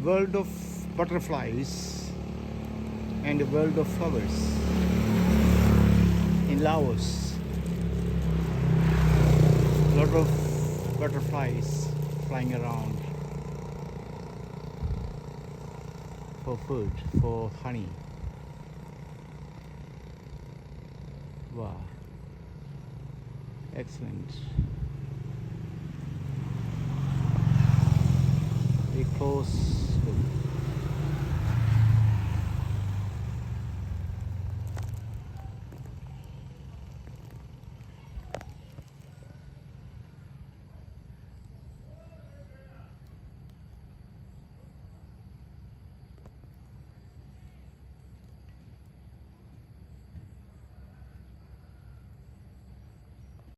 world of butterflies and a world of flowers in Laos. A lot of butterflies flying around for food, for honey. Wow, excellent. Very close